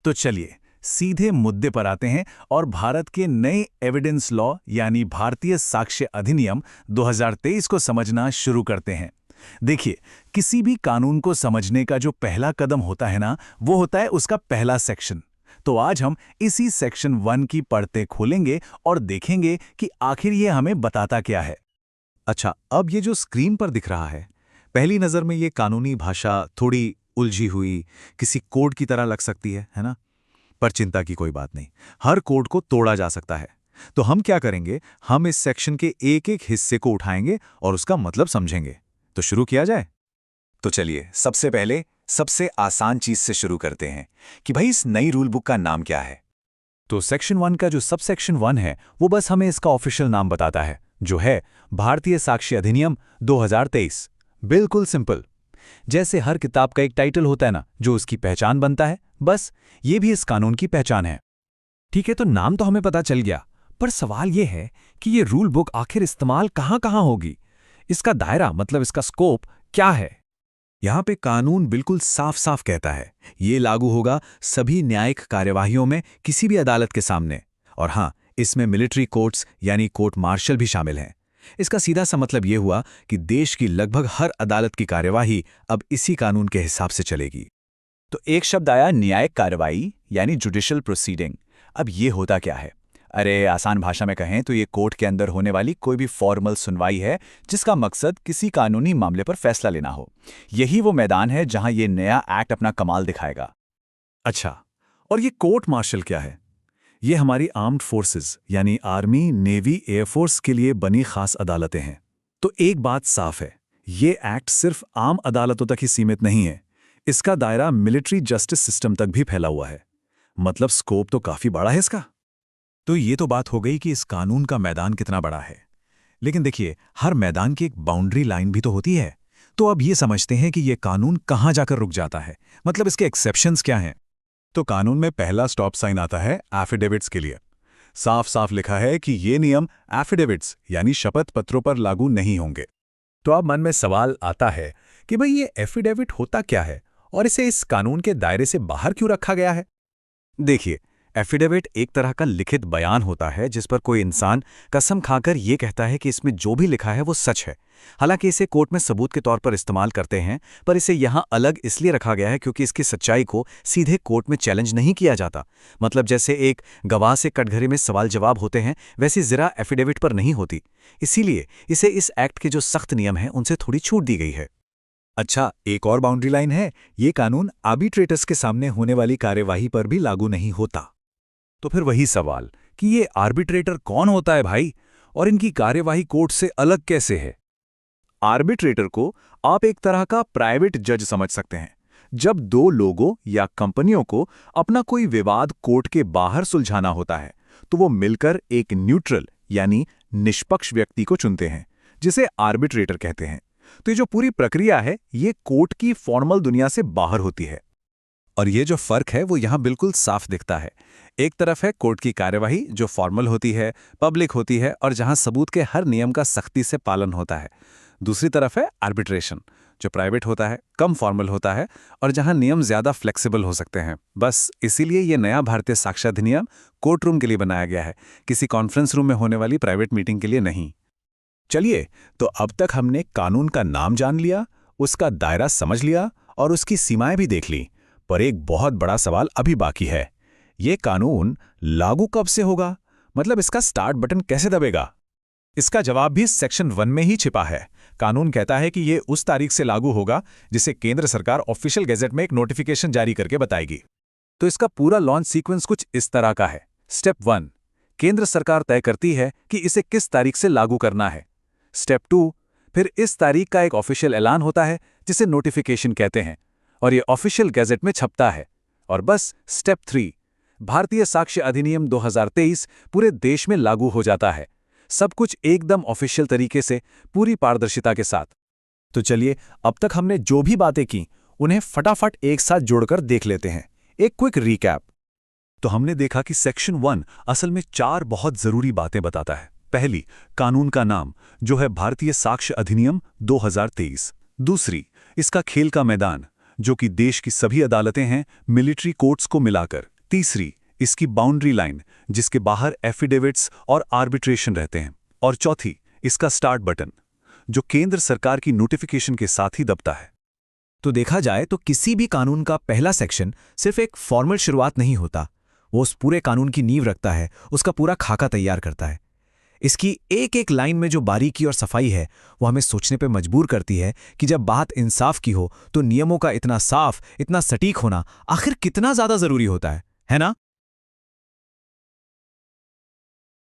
तो चलिए सीधे मुद्दे पर आते हैं और भारत के नए एविडेंस लॉ यानी भारतीय साक्ष्य अधिनियम 2023 को समझना शुरू करते हैं। देखिए, किसी भी कानून को समझने का जो पहला कदम होता है ना, वो होता है उसका पहला सेक्शन। तो आज हम इसी सेक्शन 1 की परतें खोलेंगे और देखेंगे कि आखिर ये हमें बताता क्या है। अच्छा, अब ये जो स्क्रीन पर दिख रहा है, पहली नज़र में ये कानूनी भाषा थोड़ी उलझी हुई किसी कोड की तरह लग सकती है ना? पर चिंता की कोई बात नहीं, हर कोड को तोड़ा जा सकता है। तो हम क्या करेंगे, हम इस सेक्शन के एक-एक हिस्से को उठाएंगे और उसका मतलब समझेंगे। तो शुरू किया जाए? तो चलिए सबसे पहले सबसे आसान चीज से शुरू करते हैं कि भाई इस नई रूल बुक का नाम क्या है। तो सेक्शन 1 का जो सब सेक्शन 1 है वो बस हमें इसका ऑफिशियल नाम बताता है, जो है भारतीय साक्ष्य अधिनियम 2023। बिल्कुल सिंपल। जैसे हर किताब का एक टाइटल होता है ना, जो उसकी पहचान बनता है, बस ये भी इस कानून की पहचान है। ठीक है, तो नाम तो हमें पता चल गया, पर सवाल ये है कि ये रूल बुक आखिर इस्तेमाल कहाँ होगी? इसका दायरा मतलब इसका स्कोप क्या है? यहाँ पे कानून बिल्कुल साफ साफ कहता है, ये लागू होगा सभी न्यायिक कार्यवाहियों में किसी भी अदालत के सामने। और हाँ, इसमें मिलिट्री कोर्ट्स यानी कोर्ट मार्शल भी शामिल हैं। इसका सीधा सा मतलब ये हुआ कि देश की लगभग हर अदालत की कार्यवाही अब इसी कानून के हिसाब से चलेगी। तो एक शब्द आया न्यायिक कार्रवाई यानी जुडिशियल प्रोसीडिंग। अब ये होता क्या है? अरे आसान भाषा में कहें तो ये कोर्ट के अंदर होने वाली कोई भी फॉर्मल सुनवाई है जिसका मकसद किसी कानूनी मामले पर फैसला लेना हो। यही वो मैदान है जहां ये नया एक्ट अपना कमाल दिखाएगा। अच्छा, और ये कोर्ट मार्शल क्या है? ये हमारी आर्म्ड फोर्सेस यानी आर्मी, नेवी, एयरफोर्स के लिए बनी खास अदालतें हैं। तो एक बात साफ है, ये एक्ट सिर्फ आम अदालतों तक ही सीमित नहीं है, इसका दायरा मिलिट्री जस्टिस सिस्टम तक भी फैला हुआ है। मतलब स्कोप तो काफी बड़ा है इसका। तो ये तो बात हो गई कि इस कानून का मैदान कितना बड़ा है, लेकिन देखिए, हर मैदान की एक बाउंड्री लाइन भी तो होती है। तो अब ये समझते हैं कि ये कानून कहाँ जाकर रुक जाता है, मतलब इसके एक्सेप्शंस क्या हैं। तो कानून में पहला स्टॉप साइन आता है एफिडेविट्स के लिए। साफ साफ लिखा है कि ये नियम एफिडेविट्स यानी शपथ पत्रों पर लागू नहीं होंगे। तो अब मन में सवाल आता है कि भाई ये एफिडेविट होता क्या है और इसे इस कानून के दायरे से बाहर क्यों रखा गया है? देखिए, एफिडेविट एक तरह का लिखित बयान होता है जिस पर कोई इंसान कसम खाकर ये कहता है कि इसमें जो भी लिखा है वो सच है। हालांकि इसे कोर्ट में सबूत के तौर पर इस्तेमाल करते हैं, पर इसे यहाँ अलग इसलिए रखा गया है क्योंकि इसकी सच्चाई को सीधे कोर्ट में चैलेंज नहीं किया जाता। मतलब जैसे एक गवाह से कटघरे में सवाल जवाब होते हैं, वैसी ज़रा एफिडेविट पर नहीं होती। इसीलिए इसे इस एक्ट के जो सख्त नियम हैं उनसे थोड़ी छूट दी गई है। अच्छा, एक और बाउंड्री लाइन है, ये कानून आर्बिट्रेटर्स के सामने होने वाली कार्यवाही पर भी लागू नहीं होता। तो फिर वही सवाल कि ये आर्बिट्रेटर कौन होता है भाई, और इनकी कार्यवाही कोर्ट से अलग कैसे है? आर्बिट्रेटर को आप एक तरह का प्राइवेट जज समझ सकते हैं। जब दो लोगों या कंपनियों को अपना कोई विवाद कोर्ट के बाहर सुलझाना होता है, तो वो मिलकर एक न्यूट्रल यानी निष्पक्ष व्यक्ति को चुनते हैं, जिसे आर्बिट्रेटर कहते हैं। तो ये जो पूरी प्रक्रिया है, ये कोर्ट की फॉर्मल दुनिया से बाहर होती है। और ये जो फर्क है वो यहाँ बिल्कुल साफ दिखता है। एक तरफ है कोर्ट की कार्यवाही जो फॉर्मल होती है, पब्लिक होती है और जहाँ सबूत के हर नियम का सख्ती से पालन होता है। दूसरी तरफ है आर्बिट्रेशन, जो प्राइवेट होता है, कम फॉर्मल होता है और जहाँ नियम ज़्यादा फ्लेक्सिबल हो सकते हैं। बस इसीलिए ये नया भारतीय साक्ष्य अधिनियम कोर्ट रूम के लिए बनाया गया है, किसी कॉन्फ्रेंस रूम में होने वाली प्राइवेट मीटिंग के लिए नहीं। चलिए, तो अब तक हमने कानून का नाम जान लिया, उसका दायरा समझ लिया और उसकी सीमाएं भी देख ली। पर एक बहुत बड़ा सवाल अभी बाकी है, ये कानून लागू कब से होगा? मतलब इसका स्टार्ट बटन कैसे दबेगा? इसका जवाब भी सेक्शन 1 में ही छिपा है। कानून कहता है कि ये उस तारीख से लागू होगा जिसे केंद्र सरकार ऑफिशियल गैजेट में एक नोटिफिकेशन जारी करके बताएगी। तो इसका पूरा लॉन्च सीक्वेंस कुछ इस तरह का है। स्टेप 1, केंद्र सरकार तय करती है कि इसे किस तारीख से लागू करना है। स्टेप 2, फिर इस तारीख का एक ऑफिशियल ऐलान होता है जिसे नोटिफिकेशन कहते हैं, और ये ऑफिशियल गैजेट में छपता है। और बस स्टेप 3, भारतीय साक्ष्य अधिनियम 2023 पूरे देश में लागू हो जाता है। सब कुछ एकदम ऑफिशियल तरीके से, पूरी पारदर्शिता के साथ। तो चलिए, अब तक हमने जो भी बातें की उन्हें फटाफट एक साथ जोड़कर देख लेते हैं। एक क्विक रीकैप। तो हमने देखा कि सेक्शन 1 असल में 4 बहुत जरूरी बातें बताता है। पहली, कानून का नाम जो है भारतीय साक्ष्य अधिनियम 2023। दूसरी, इसका खेल का मैदान जो कि देश की सभी अदालतें हैं, मिलिट्री कोर्ट्स को मिलाकर, तीसरी, इसकी बाउंड्री लाइन, जिसके बाहर एफिडेविट्स और आर्बिट्रेशन रहते हैं। और चौथी, इसका स्टार्ट बटन, जो केंद्र सरकार की नोटिफिकेशन के साथ ही दबता है। तो देखा जाए तो किसी भी कानून का पहला सेक्शन सिर्फ एक फॉर्मल शुरुआत नहीं होता, वो उस पूरे कानून की नींव रखता है, उसका पूरा खाका तैयार करता है। इसकी एक एक लाइन में जो बारीकी और सफाई है वो हमें सोचने पे मजबूर करती है कि जब बात इंसाफ की हो तो नियमों का इतना साफ, इतना सटीक होना आखिर कितना ज्यादा जरूरी होता है ना?